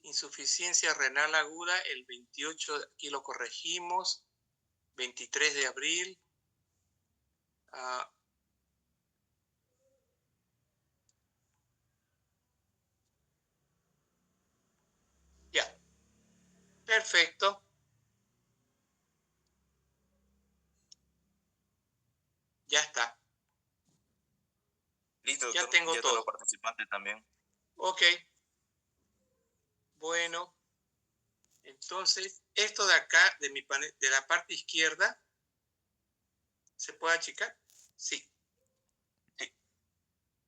Insuficiencia renal aguda, el 28, aquí lo corregimos, 23 de abril. Ya, perfecto. Ya está. Listo, Ya doctor. tengo Ya están los todo. participantes también. Ok. Bueno, entonces, esto de acá, de mi panel, de la parte izquierda, ¿se puede achicar? Sí. Sí.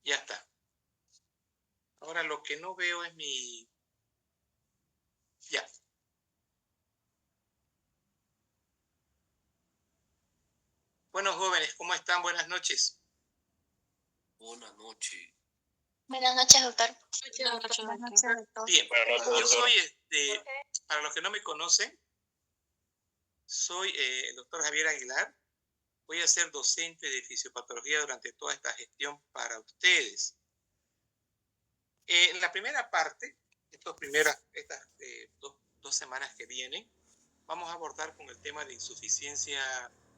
Ya está. Ahora lo que no veo es mi... Ya. Bueno, jóvenes, ¿cómo están? Buenas noches. Buenas noches. Buenas noches, doctor. Buenas noches, doctor. Bien, yo soy, para los que no me conocen, soy el doctor Javier Aguilar. Voy a ser docente de fisiopatología durante toda esta gestión para ustedes. En la primera parte, estas dos semanas que vienen, vamos a abordar con el tema de insuficiencia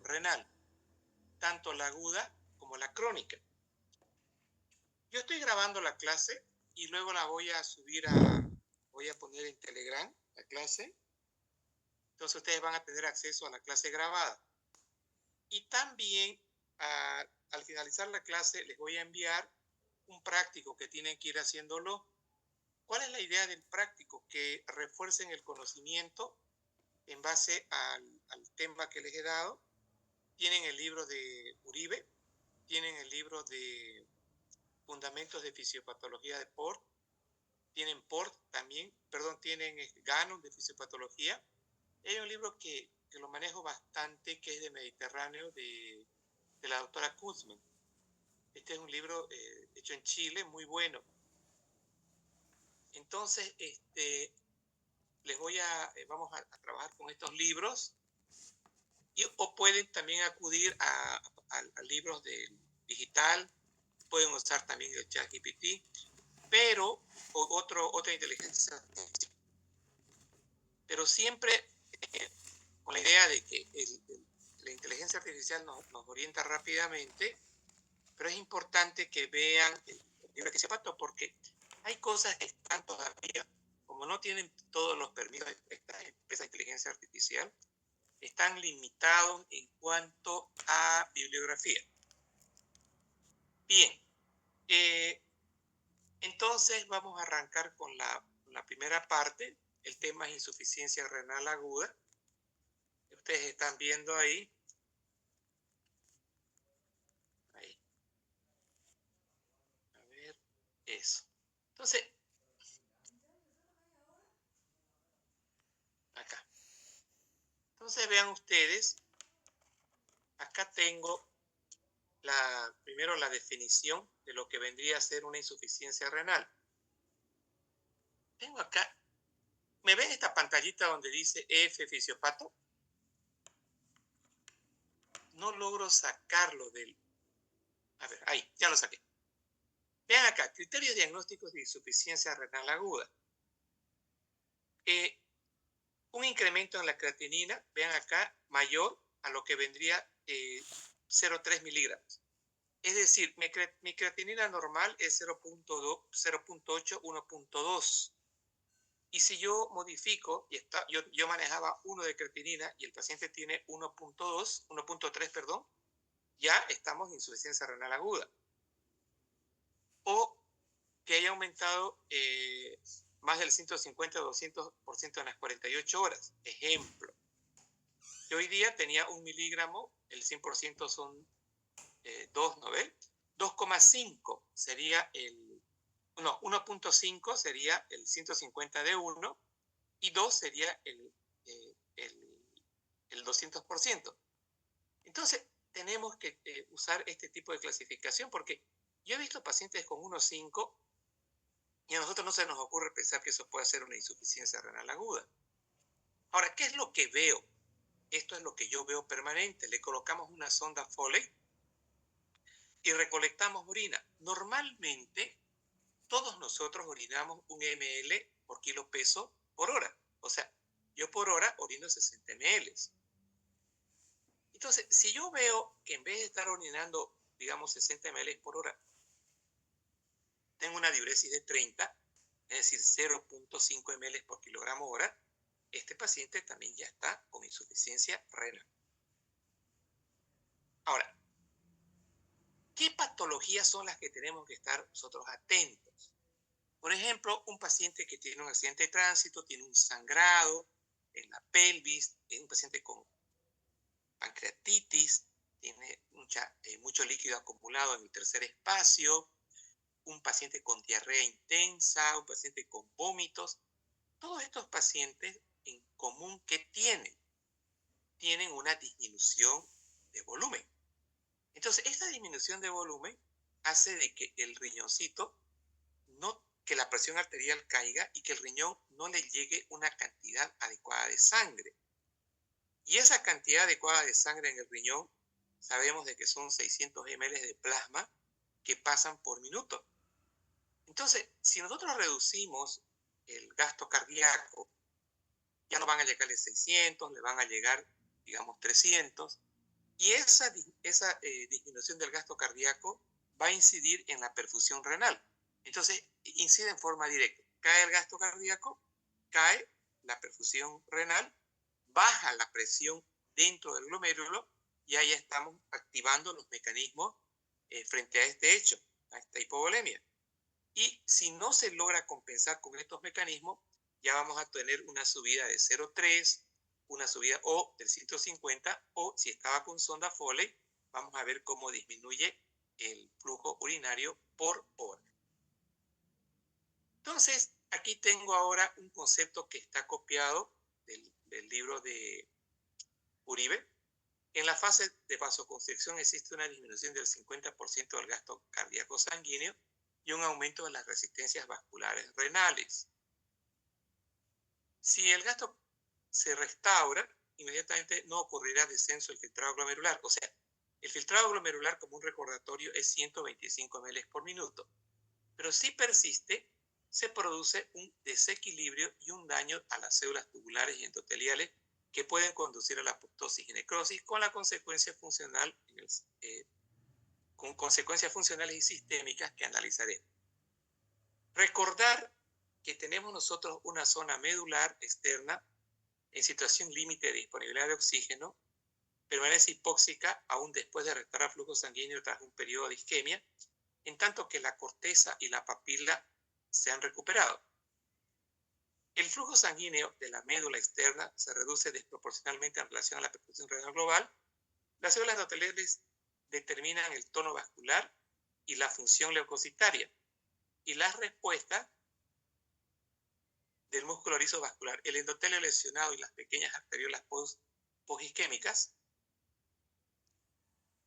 renal, tanto la aguda como la crónica. Yo estoy grabando la clase y luego la voy a subir voy a poner en Telegram la clase. Entonces ustedes van a tener acceso a la clase grabada. Y también al finalizar la clase les voy a enviar un práctico que tienen que ir haciéndolo. ¿Cuál es la idea del práctico? Que refuercen el conocimiento en base al tema que les he dado. Tienen el libro de Uribe, tienen el libro de Fundamentos de Fisiopatología de Port, tienen Port también, tienen Gannon de Fisiopatología. Hay un libro que lo manejo bastante, que es de Mediterráneo, de la doctora Kuzman. Este es un libro hecho en Chile, muy bueno. Entonces, vamos a trabajar con estos libros, o pueden también acudir a libros digital, pueden usar también el ChatGPT, pero otra inteligencia artificial. Pero siempre con la idea de que la inteligencia artificial nos orienta rápidamente, pero es importante que vean el libro que se pasó, porque hay cosas que están todavía, como no tienen todos los permisos de esta inteligencia artificial, están limitados en cuanto a bibliografía. Bien, entonces vamos a arrancar con la primera parte. El tema es insuficiencia renal aguda. Ustedes están viendo ahí. A ver, eso. Entonces, acá. Entonces vean ustedes, acá tengo primero la definición de lo que vendría a ser una insuficiencia renal. Tengo acá, ¿me ven esta pantallita donde dice EF fisiopato? No logro sacarlo del... A ver, ahí, ya lo saqué. Vean acá, criterios diagnósticos de insuficiencia renal aguda. Un incremento en la creatinina, vean acá, mayor a lo que vendría 0,3 miligramos. Es decir, mi creatinina normal es 0,8, 1,2. Y si yo modifico, yo manejaba 1 de creatinina y el paciente tiene 1,3, perdón, ya estamos en insuficiencia renal aguda. O que haya aumentado más del 150 o 200% en las 48 horas. Ejemplo, yo hoy día tenía 1 miligramo, el 100% son 2, ¿no ven? 2,5 sería 1,5 sería el 150 de 1 y 2 sería el 200%. Entonces, tenemos que usar este tipo de clasificación porque yo he visto pacientes con 1,5 y a nosotros no se nos ocurre pensar que eso puede ser una insuficiencia renal aguda. Ahora, ¿qué es lo que veo? Esto es lo que yo veo permanente. Le colocamos una sonda Foley y recolectamos orina. Normalmente, todos nosotros orinamos 1 ml por kilo peso por hora. O sea, yo por hora orino 60 ml. Entonces, si yo veo que en vez de estar orinando, digamos, 60 ml por hora, tengo una diuresis de 30, es decir, 0.5 ml por kilogramo hora, este paciente también ya está con insuficiencia renal. Ahora, ¿qué patologías son las que tenemos que estar nosotros atentos? Por ejemplo, un paciente que tiene un accidente de tránsito, tiene un sangrado en la pelvis, es un paciente con pancreatitis, tiene mucho líquido acumulado en el tercer espacio, un paciente con diarrea intensa, un paciente con vómitos. Todos estos pacientes en común que tienen una disminución de volumen. Entonces, esta disminución de volumen hace de que el riñoncito, que la presión arterial caiga y que el riñón no le llegue una cantidad adecuada de sangre. Y esa cantidad adecuada de sangre en el riñón, sabemos de que son 600 ml de plasma que pasan por minuto. Entonces, si nosotros reducimos el gasto cardíaco, ya no van a llegarle 600, le van a llegar, digamos, 300. Y esa disminución del gasto cardíaco va a incidir en la perfusión renal. Entonces, incide en forma directa. Cae el gasto cardíaco, cae la perfusión renal, baja la presión dentro del glomérulo y ahí estamos activando los mecanismos frente a este hecho, a esta hipovolemia. Y si no se logra compensar con estos mecanismos, ya vamos a tener una subida de 0,3, una subida o del 150, o si estaba con sonda Foley, vamos a ver cómo disminuye el flujo urinario por hora. Entonces, aquí tengo ahora un concepto que está copiado del libro de Uribe. En la fase de vasoconstricción existe una disminución del 50% del gasto cardíaco sanguíneo y un aumento de las resistencias vasculares renales. Si el gasto se restaura, inmediatamente no ocurrirá descenso del filtrado glomerular. O sea, el filtrado glomerular, como un recordatorio, es 125 ml por minuto. Pero si persiste, se produce un desequilibrio y un daño a las células tubulares y endoteliales que pueden conducir a la apoptosis y necrosis con consecuencias funcionales y sistémicas que analizaré. Recordar que tenemos nosotros una zona medular externa en situación límite de disponibilidad de oxígeno, permanece hipóxica aún después de restaurar flujo sanguíneo tras un periodo de isquemia, en tanto que la corteza y la papila se han recuperado. El flujo sanguíneo de la médula externa se reduce desproporcionalmente en relación a la perfusión renal global. Las células endoteliales determinan el tono vascular y la función leucocitaria, y las respuestas del músculo erizo vascular, el endotelio lesionado y las pequeñas arteriolas posisquémicas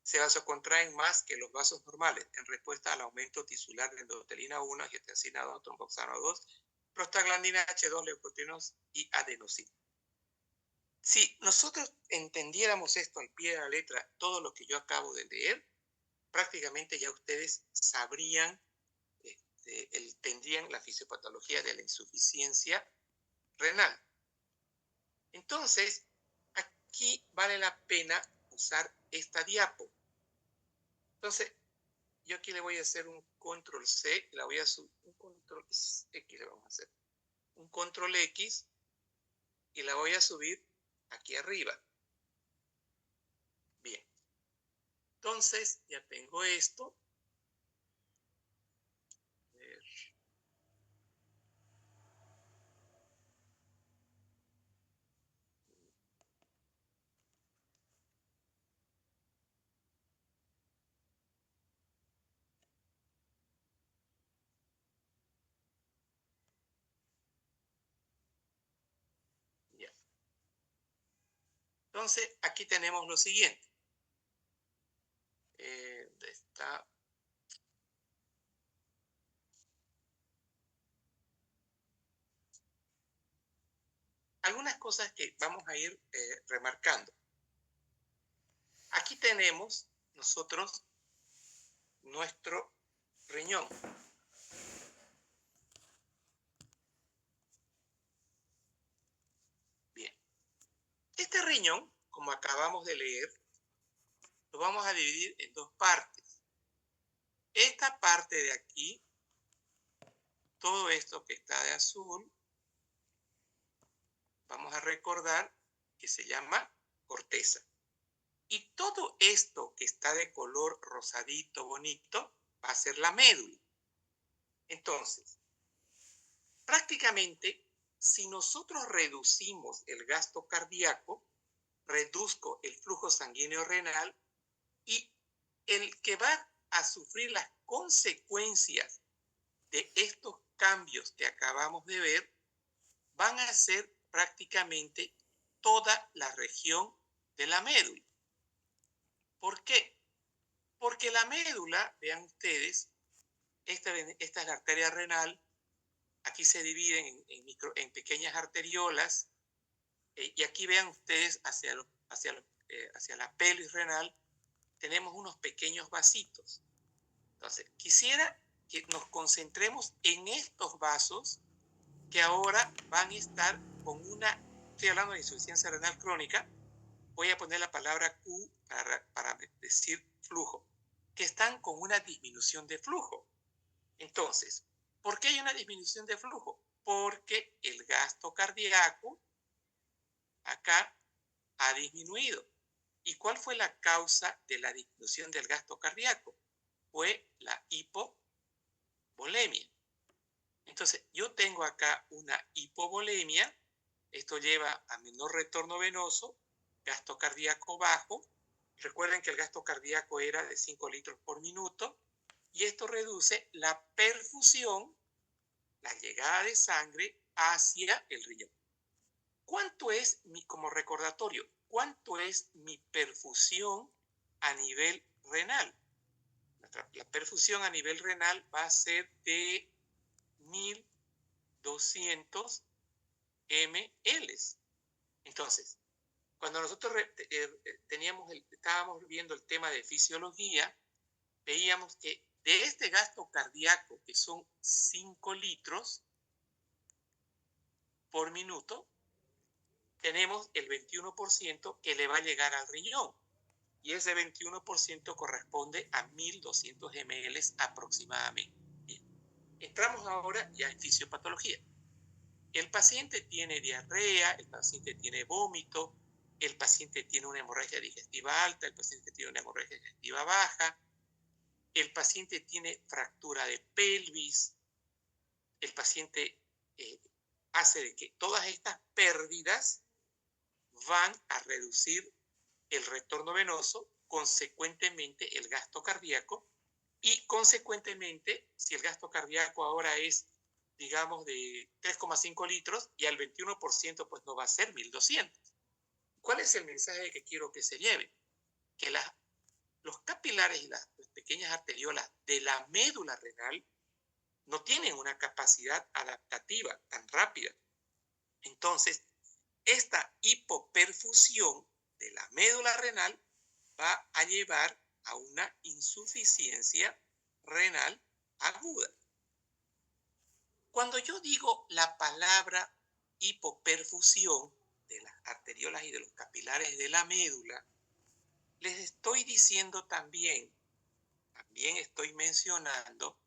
se vasocontraen más que los vasos normales en respuesta al aumento tisular de endotelina 1, angiotensina 2, tromboxano 2, prostaglandina H2, leucotrienos y adenosina. Si nosotros entendiéramos esto al pie de la letra, todo lo que yo acabo de leer, prácticamente ya ustedes sabrían, tendrían la fisiopatología de la insuficiencia renal. Entonces, aquí vale la pena usar esta diapo. Entonces, yo aquí le voy a hacer un control C, la voy a subir, un control X le vamos a hacer, un control X y la voy a subir aquí arriba. Bien. Entonces, ya tengo esto. A ver. Ya. Entonces, aquí tenemos lo siguiente. Está algunas cosas que vamos a ir remarcando. Aquí tenemos nosotros nuestro riñón. riñón, como acabamos de leer, lo vamos a dividir en dos partes. Esta parte de aquí, todo esto que está de azul, vamos a recordar que se llama corteza. Y todo esto que está de color rosadito, bonito, va a ser la médula. Entonces, prácticamente, si nosotros reducimos el gasto cardíaco, reduzco el flujo sanguíneo renal y el que va a sufrir las consecuencias de estos cambios que acabamos de ver van a ser prácticamente toda la región de la médula. ¿Por qué? Porque la médula, vean ustedes, esta es la arteria renal, aquí se dividen en pequeñas arteriolas, y aquí vean ustedes hacia la pelvis renal, tenemos unos pequeños vasitos. Entonces, quisiera que nos concentremos en estos vasos que ahora van a estar con estoy hablando de insuficiencia renal crónica, voy a poner la palabra Q para decir flujo, que están con una disminución de flujo. Entonces, ¿por qué hay una disminución de flujo? Porque el gasto cardíaco acá ha disminuido. ¿Y cuál fue la causa de la disminución del gasto cardíaco? Fue la hipovolemia. Entonces, yo tengo acá una hipovolemia, esto lleva a menor retorno venoso, gasto cardíaco bajo. Recuerden que el gasto cardíaco era de 5 litros por minuto y esto reduce la perfusión, la llegada de sangre hacia el riñón. ¿Cuánto es como recordatorio, cuánto es mi perfusión a nivel renal? La perfusión a nivel renal va a ser de 1200 ml. Entonces, cuando nosotros estábamos viendo el tema de fisiología, veíamos que de este gasto cardíaco, que son 5 litros por minuto, tenemos el 21% que le va a llegar al riñón. Y ese 21% corresponde a 1200 ml aproximadamente. Bien. Entramos ahora ya en fisiopatología. El paciente tiene diarrea, el paciente tiene vómito, el paciente tiene una hemorragia digestiva alta, el paciente tiene una hemorragia digestiva baja, el paciente tiene fractura de pelvis, el paciente hace de que todas estas pérdidas van a reducir el retorno venoso, consecuentemente el gasto cardíaco, y consecuentemente, si el gasto cardíaco ahora es, digamos, de 3,5 litros, y al 21% pues no va a ser 1200. ¿Cuál es el mensaje que quiero que se lleve? Que los capilares y las pequeñas arteriolas de la médula renal no tienen una capacidad adaptativa tan rápida. Entonces, esta hipoperfusión de la médula renal va a llevar a una insuficiencia renal aguda. Cuando yo digo la palabra hipoperfusión de las arteriolas y de los capilares de la médula, les estoy diciendo también estoy mencionando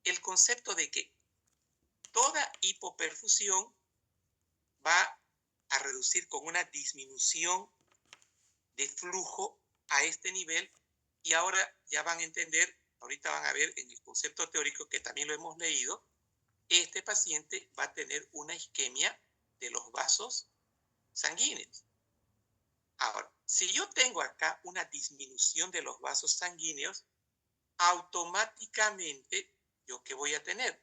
el concepto de que toda hipoperfusión va a reducir con una disminución de flujo a este nivel, y ahora ya van a entender, ahorita van a ver en el concepto teórico que también lo hemos leído, este paciente va a tener una isquemia de los vasos sanguíneos. Ahora, si yo tengo acá una disminución de los vasos sanguíneos, automáticamente, ¿yo qué voy a tener?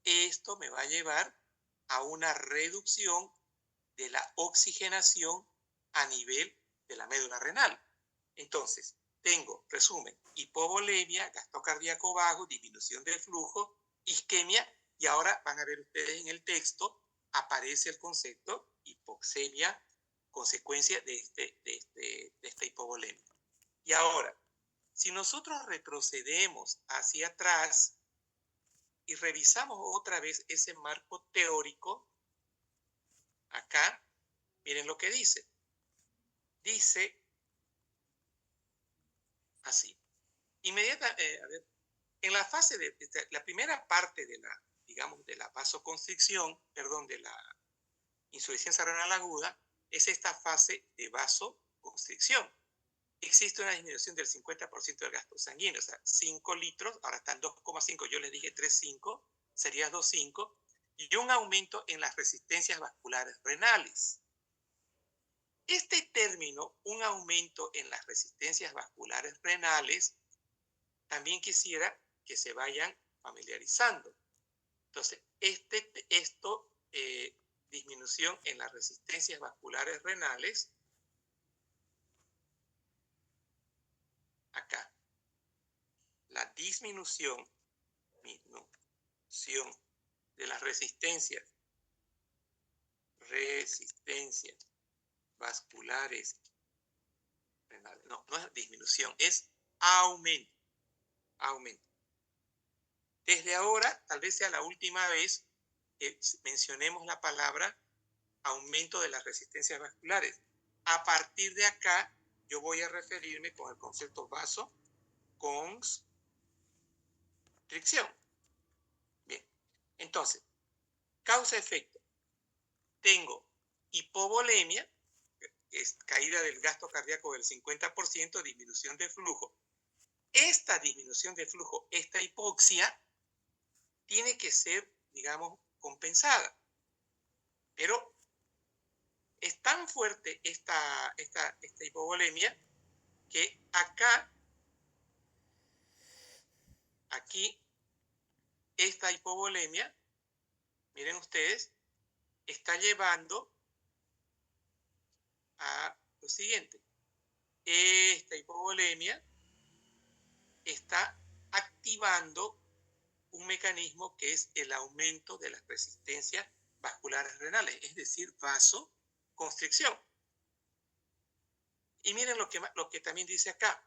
Esto me va a llevar a una reducción de la oxigenación a nivel de la médula renal. Entonces, tengo, resumen, hipovolemia, gasto cardíaco bajo, disminución del flujo, isquemia, y ahora van a ver ustedes en el texto, aparece el concepto hipoxemia, consecuencia de esta hipovolemia. Y ahora, si nosotros retrocedemos hacia atrás y revisamos otra vez ese marco teórico, acá, miren lo que dice. dice así. En la fase de la primera parte de la, digamos, de la vasoconstricción, perdón, de la insuficiencia renal aguda, es esta fase de vasoconstricción. Existe una disminución del 50% del gasto sanguíneo, o sea, 5 litros, ahora están 2,5, yo les dije 3,5, sería 2,5, y un aumento en las resistencias vasculares renales. Este término, un aumento en las resistencias vasculares renales, también quisiera que se vayan familiarizando. Entonces, disminución en las resistencias vasculares renales, acá, la disminución de las resistencias vasculares renales. No es disminución, es aumento. Desde ahora, tal vez sea la última vez que mencionemos la palabra aumento de las resistencias vasculares. A partir de acá, yo voy a referirme con el concepto vasoconstricción. Bien, entonces, causa-efecto. Tengo hipovolemia, que es caída del gasto cardíaco del 50%, disminución de flujo. Esta disminución de flujo, esta hipoxia, tiene que ser, digamos, compensada. Pero es tan fuerte esta hipovolemia que aquí, esta hipovolemia, miren ustedes, está llevando a lo siguiente. Esta hipovolemia está activando un mecanismo que es el aumento de las resistencias vasculares renales, es decir, vasoconstricción. Y miren lo que también dice acá.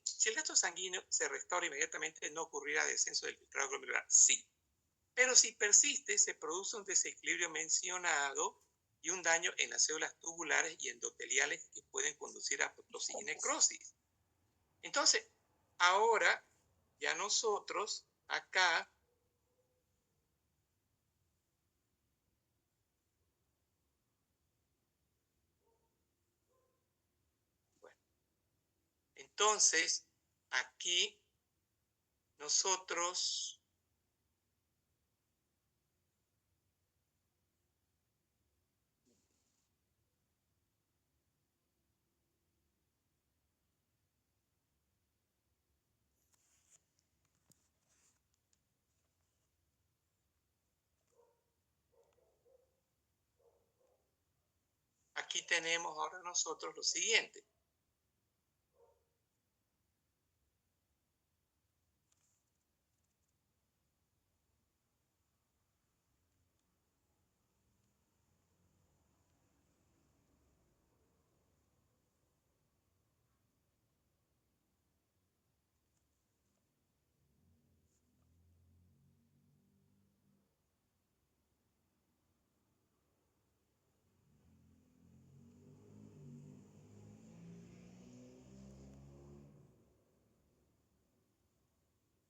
Si el gasto sanguíneo se restaura inmediatamente, ¿no ocurrirá descenso del filtrado glomerular? Sí. Pero si persiste, se produce un desequilibrio mencionado y un daño en las células tubulares y endoteliales que pueden conducir a apoptosis y necrosis. Entonces, ahora ya nosotros acá entonces aquí nosotros aquí tenemos ahora nosotros lo siguiente.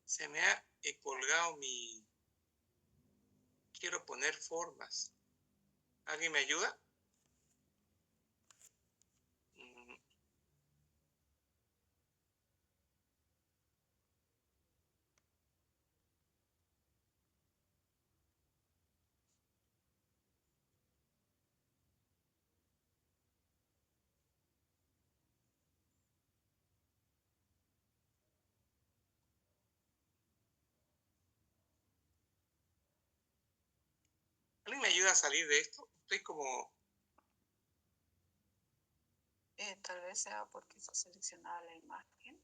Se me ha colgado mi... Quiero poner formas. ¿Alguien me ayuda? ¿Alguien me ayuda a salir de esto? Estoy como... Tal vez sea porque está seleccionada la imagen.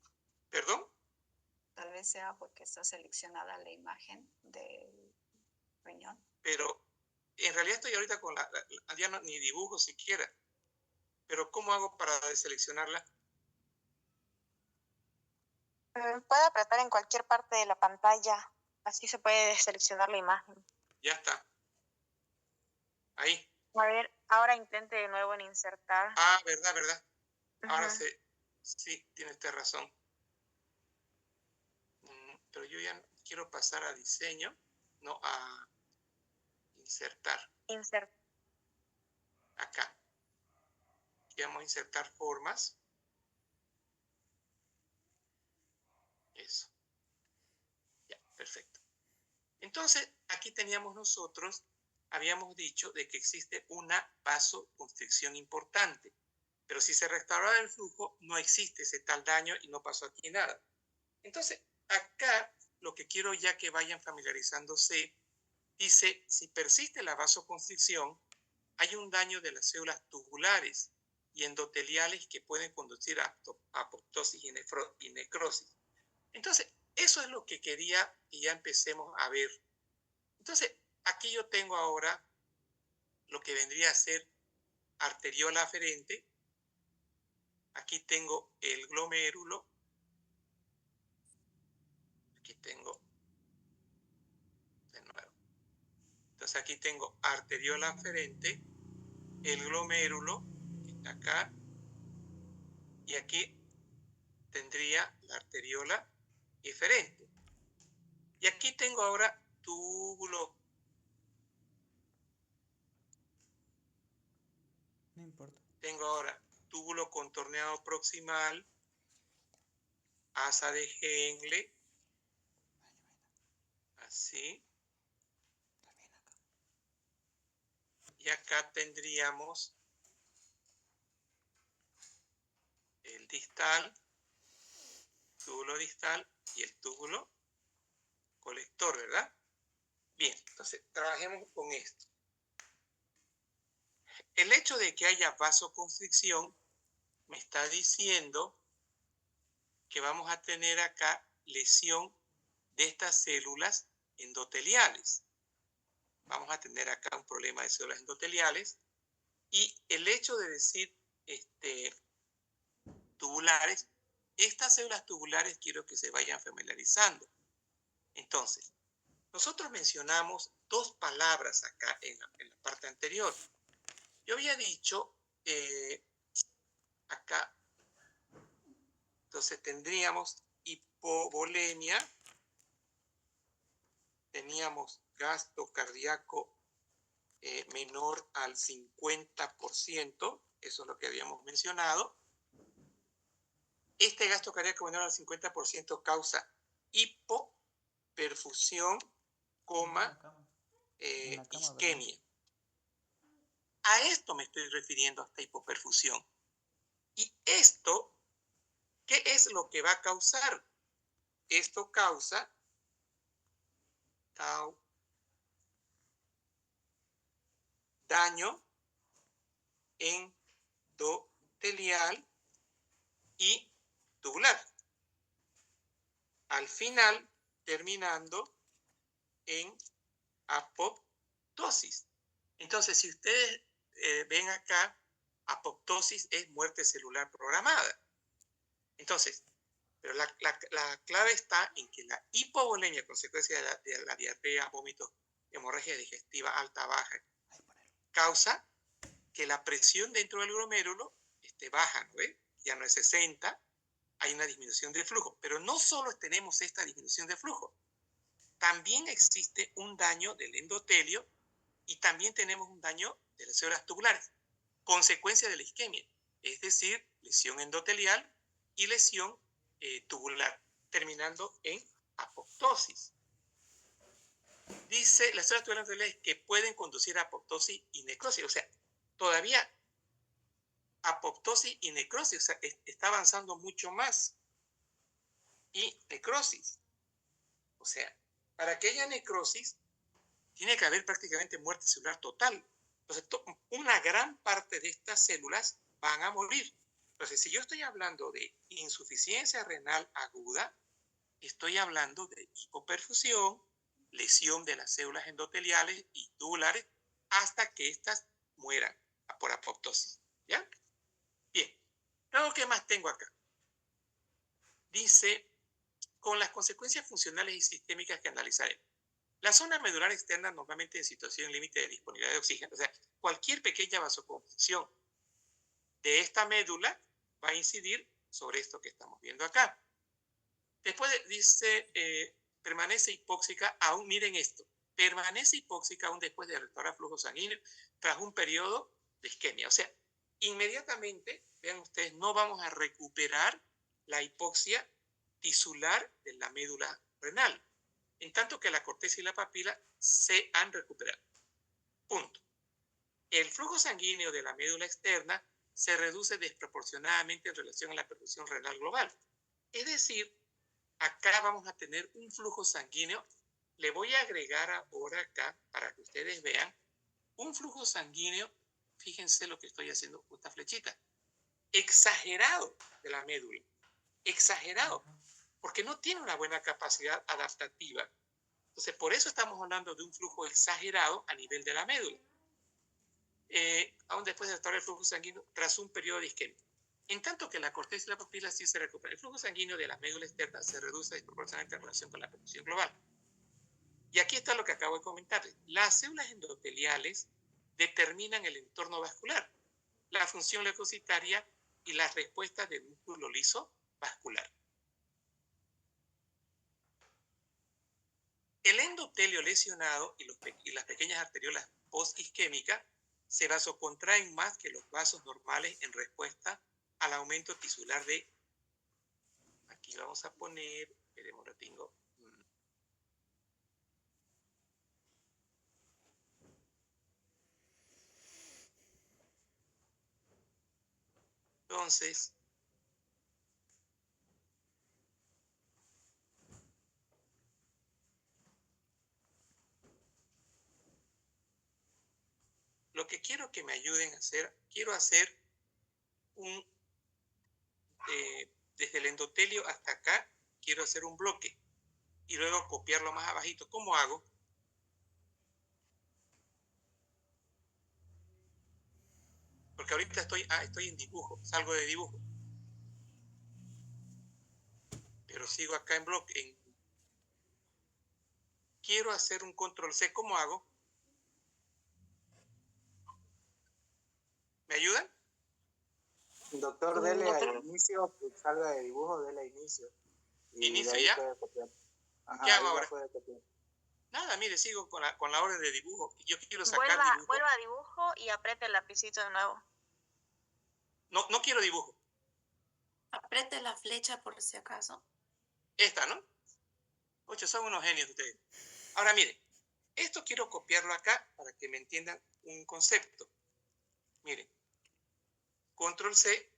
¿Perdón? Tal vez sea porque está seleccionada la imagen del riñón. Pero en realidad estoy ahorita con ya no, ni dibujo siquiera. Pero ¿cómo hago para deseleccionarla? Puede apretar en cualquier parte de la pantalla. Así se puede seleccionar la imagen. Ya está. Ahí. A ver, ahora intente de nuevo en insertar. Ah, verdad. Ahora sí, tiene usted razón. Pero yo ya quiero pasar a diseño, no a insertar. Acá. Y vamos a insertar formas. Eso. Ya, perfecto. Entonces, aquí teníamos nosotros, habíamos dicho de que existe una vasoconstricción importante. Pero si se restauraba el flujo, no existe ese tal daño y no pasó aquí nada. Entonces, acá lo que quiero ya que vayan familiarizándose, dice, si persiste la vasoconstricción, hay un daño de las células tubulares y endoteliales que pueden conducir a apoptosis y necrosis. Entonces, eso es lo que quería que ya empecemos a ver. Entonces, aquí yo tengo ahora lo que vendría a ser arteriola aferente. Aquí tengo el glomérulo. Aquí tengo de nuevo. Entonces aquí tengo arteriola aferente, el glomérulo, que está acá, y aquí tendría la arteriola eferente. Y aquí tengo ahora túbulo. No importa. Tengo ahora túbulo contorneado proximal, asa de Henle, así. Y acá tendríamos el distal, túbulo distal y el túbulo colector, ¿verdad? Bien, entonces trabajemos con esto. El hecho de que haya vasoconstricción me está diciendo que vamos a tener acá lesión de estas células endoteliales. Vamos a tener acá un problema de células endoteliales y el hecho de decir tubulares, estas células tubulares quiero que se vayan familiarizando. Entonces, nosotros mencionamos dos palabras acá en la parte anterior. Yo había dicho acá, entonces tendríamos hipovolemia, teníamos gasto cardíaco menor al 50%, eso es lo que habíamos mencionado. Este gasto cardíaco menor al 50% causa hipoperfusión, isquemia. A esto me estoy refiriendo, a esta hipoperfusión. Y esto, ¿qué es lo que va a causar? Esto causa daño endotelial y tubular. Al final, terminando en apoptosis. Entonces, si ustedes ven acá, apoptosis es muerte celular programada. Entonces, pero la clave está en que la hipovolemia, consecuencia de la diarrea, vómitos, hemorragia digestiva alta, baja, causa que la presión dentro del glomérulo esté baja, ¿no ve? Ya no es 60, hay una disminución del flujo. Pero no solo tenemos esta disminución de flujo, también existe un daño del endotelio y también tenemos un daño de las células tubulares, consecuencia de la isquemia, es decir, lesión endotelial y lesión tubular, terminando en apoptosis. Dice las células tubulares endoteliales que pueden conducir a apoptosis y necrosis, o sea, todavía apoptosis y necrosis, o sea, está avanzando mucho más. Y necrosis, o sea, para que haya necrosis, tiene que haber prácticamente muerte celular total. Entonces, una gran parte de estas células van a morir. Entonces, si yo estoy hablando de insuficiencia renal aguda, estoy hablando de hipoperfusión, lesión de las células endoteliales y tubulares, hasta que éstas mueran por apoptosis. ¿Ya? Bien. Luego, ¿qué más tengo acá? Dice, con las consecuencias funcionales y sistémicas que analizaremos. La zona medular externa normalmente en situación límite de disponibilidad de oxígeno, o sea, cualquier pequeña vasoconstricción de esta médula va a incidir sobre esto que estamos viendo acá. Después dice, permanece hipóxica aún, miren esto, permanece hipóxica aún después de restaurar flujo sanguíneo tras un periodo de isquemia. O sea, inmediatamente, vean ustedes, no vamos a recuperar la hipoxia tisular de la médula renal, en tanto que la corteza y la papila se han recuperado. Punto. El flujo sanguíneo de la médula externa se reduce desproporcionadamente en relación a la perfusión renal global. Es decir, acá vamos a tener un flujo sanguíneo. Le voy a agregar ahora acá, para que ustedes vean, un flujo sanguíneo, fíjense lo que estoy haciendo con esta flechita, exagerado de la médula, exagerado, porque no tiene una buena capacidad adaptativa. Entonces, por eso estamos hablando de un flujo exagerado a nivel de la médula. Aún después de restaurar el flujo sanguíneo tras un periodo de isquemia. En tanto que la corteza y la papila sí se recupera. El flujo sanguíneo de la médula externa se reduce desproporcionalmente en relación con la perfusión global. Y aquí está lo que acabo de comentarles. Las células endoteliales determinan el entorno vascular, la función leucocitaria y las respuestas del músculo liso vascular. El endotelio lesionado y las pequeñas arteriolas postisquémicas se vasocontraen más que los vasos normales en respuesta al aumento tisular de... Aquí vamos a poner... Esperemos, lo tengo. Entonces... Lo que quiero que me ayuden a hacer, quiero hacer un... desde el endotelio hasta acá, quiero hacer un bloque. Y luego copiarlo más abajito. ¿Cómo hago? Porque ahorita estoy en dibujo, salgo de dibujo. Pero sigo acá en bloque. Quiero hacer un control C. ¿Cómo hago? ¿Me ayudan? Doctor, dele al inicio, que salga de dibujo, dele a inicio. Y ¿Inicio de ahí ya? puede copiar. Ajá, ¿Qué hago ahí ya ahora? puede copiar. Nada, mire, sigo con la orden de dibujo. Yo quiero sacar dibujo. Vuelva a dibujo y apriete el lapicito de nuevo. No quiero dibujo. Apriete la flecha por si acaso. Esta, ¿no? Ocho, son unos genios ustedes. Ahora, mire, esto quiero copiarlo acá para que me entiendan un concepto. Miren, control C,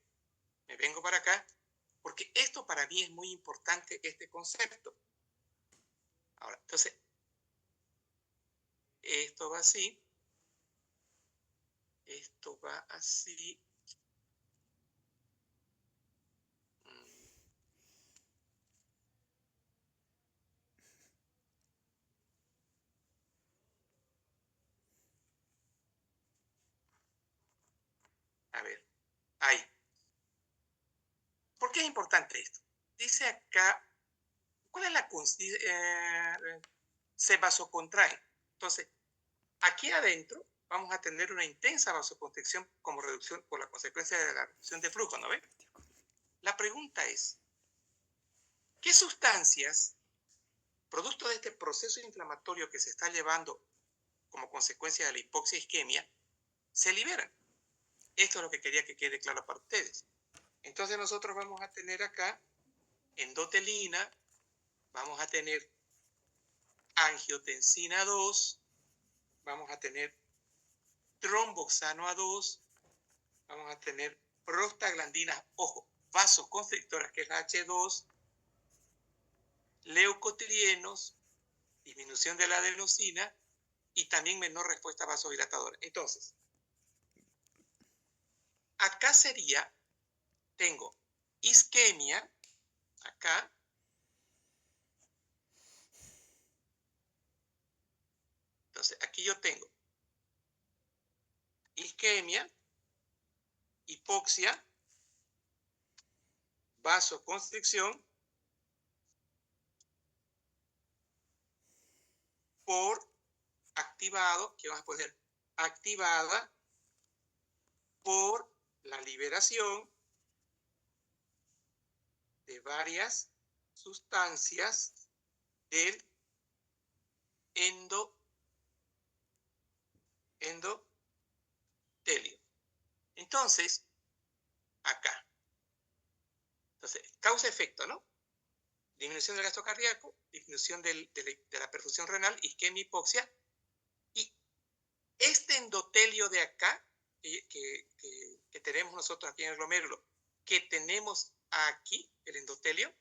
me vengo para acá, porque esto para mí es muy importante, este concepto. Ahora, entonces, esto va así, esto va así. A ver, ahí. ¿Por qué es importante esto? Dice acá, ¿cuál es la se vasocontrae? Entonces, aquí adentro vamos a tener una intensa vasoconstricción como reducción por la consecuencia de la reducción de flujo, ¿no ven? La pregunta es, ¿qué sustancias, producto de este proceso inflamatorio que se está llevando como consecuencia de la hipoxia e isquemia, se liberan? Esto es lo que quería que quede claro para ustedes. Entonces nosotros vamos a tener acá endotelina, vamos a tener angiotensina 2, vamos a tener tromboxano A2, vamos a tener prostaglandinas, ojo, vasoconstrictoras, que es la H2, leucotrienos, disminución de la adenosina y también menor respuesta vasodilatadora. Entonces, acá sería, tengo isquemia, acá, entonces aquí yo tengo isquemia, hipoxia, vasoconstricción por activado, que vamos a poner activada por la liberación de varias sustancias del endotelio. Entonces, acá. Entonces, causa-efecto, ¿no? Disminución del gasto cardíaco, disminución de la perfusión renal, isquemia, hipoxia. Y este endotelio de acá, que tenemos nosotros aquí en el glomérulo, que tenemos aquí, el endotelio,